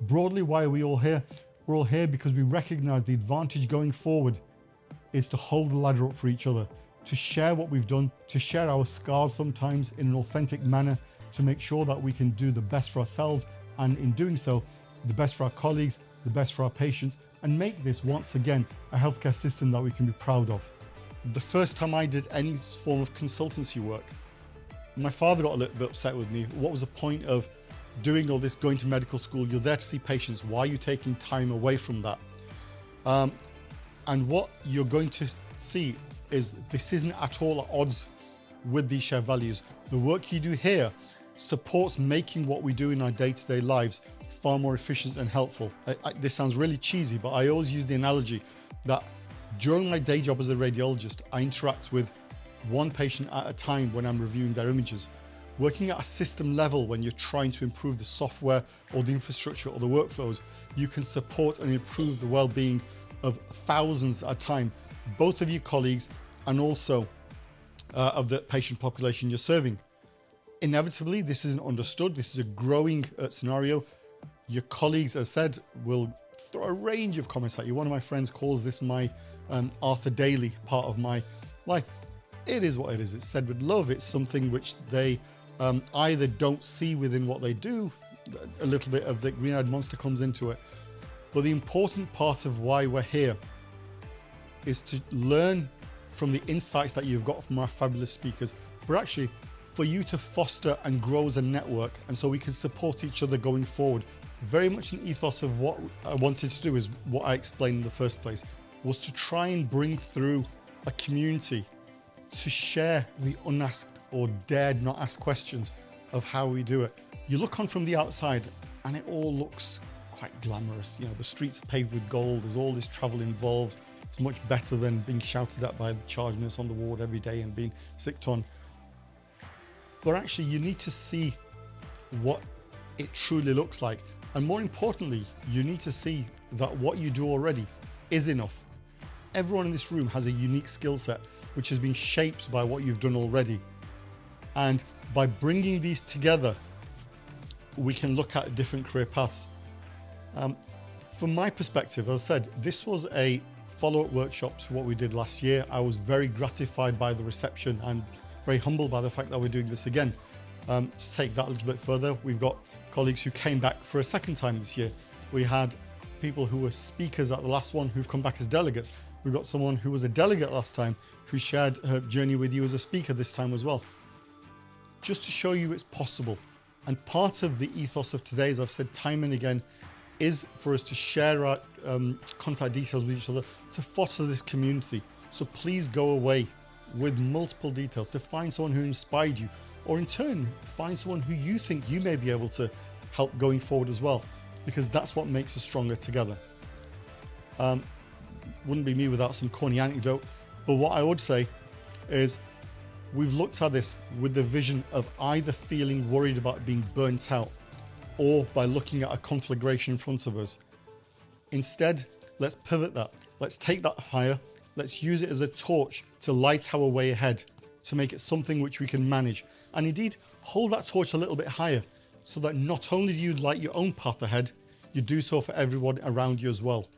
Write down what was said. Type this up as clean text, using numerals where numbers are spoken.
Broadly, why are we all here? We're all here because we recognize the advantage going forward is to hold the ladder up for each other, to share what we've done, to share our scars sometimes in an authentic manner, to make sure that we can do the best for ourselves, and in doing so, the best for our colleagues, the best for our patients, and make this once again a healthcare system that we can be proud of. The first time I did any form of consultancy work, my father got a little bit upset with me. What was the point of doing all this, going to medical school? You're there to see patients. Why are you taking time away from that? And what you're going to see is this isn't at all at odds with these shared values. The work you do here supports making what we do in our day-to-day lives far more efficient and helpful. This sounds really cheesy, but I always use the analogy that during my day job as a radiologist, I interact with one patient at a time when I'm reviewing their images. Working at a system level, when you're trying to improve the software or the infrastructure or the workflows, you can support and improve the well-being of thousands at a time, both of your colleagues and also of the patient population you're serving. Inevitably, this isn't understood. This is a growing scenario. Your colleagues, as I said, will throw a range of comments at you. One of my friends calls this my Arthur Daly part of my life. It is what it is. It's said with love. It's something which they either don't see within what they do. A little bit of the green-eyed monster comes into it. But the important part of why we're here is to learn from the insights that you've got from our fabulous speakers, but actually for you to foster and grow as a network, and so we can support each other going forward. Very much an ethos of what I wanted to do is what I explained in the first place, was to try and bring through a community to share the unasked or dared not ask questions of how we do it. You look on from the outside and it all looks quite glamorous. You know, the streets are paved with gold, there's all this travel involved. It's much better than being shouted at by the charge nurse on the ward every day and being sicked on. But actually you need to see what it truly looks like. And more importantly, you need to see that what you do already is enough. Everyone in this room has a unique skill set which has been shaped by what you've done already. And by bringing these together, we can look at different career paths. From my perspective, as I said, this was a follow-up workshop to what we did last year. I was very gratified by the reception and very humbled by the fact that we're doing this again. To take that a little bit further, we've got colleagues who came back for a second time this year. We had people who were speakers at the last one who've come back as delegates. We've got someone who was a delegate last time who shared her journey with you as a speaker this time as well. Just to show you it's possible. And part of the ethos of today, as I've said time and again, is for us to share our contact details with each other to foster this community. So please go away with multiple details to find someone who inspired you, or in turn, find someone who you think you may be able to help going forward as well, because that's what makes us stronger together. Wouldn't be me without some corny anecdote, but what I would say is we've looked at this with the vision of either feeling worried about being burnt out or by looking at a conflagration in front of us. Instead, let's pivot that. Let's take that fire. Let's use it as a torch to light our way ahead, to make it something which we can manage. And indeed, hold that torch a little bit higher so that not only do you light your own path ahead, you do so for everyone around you as well.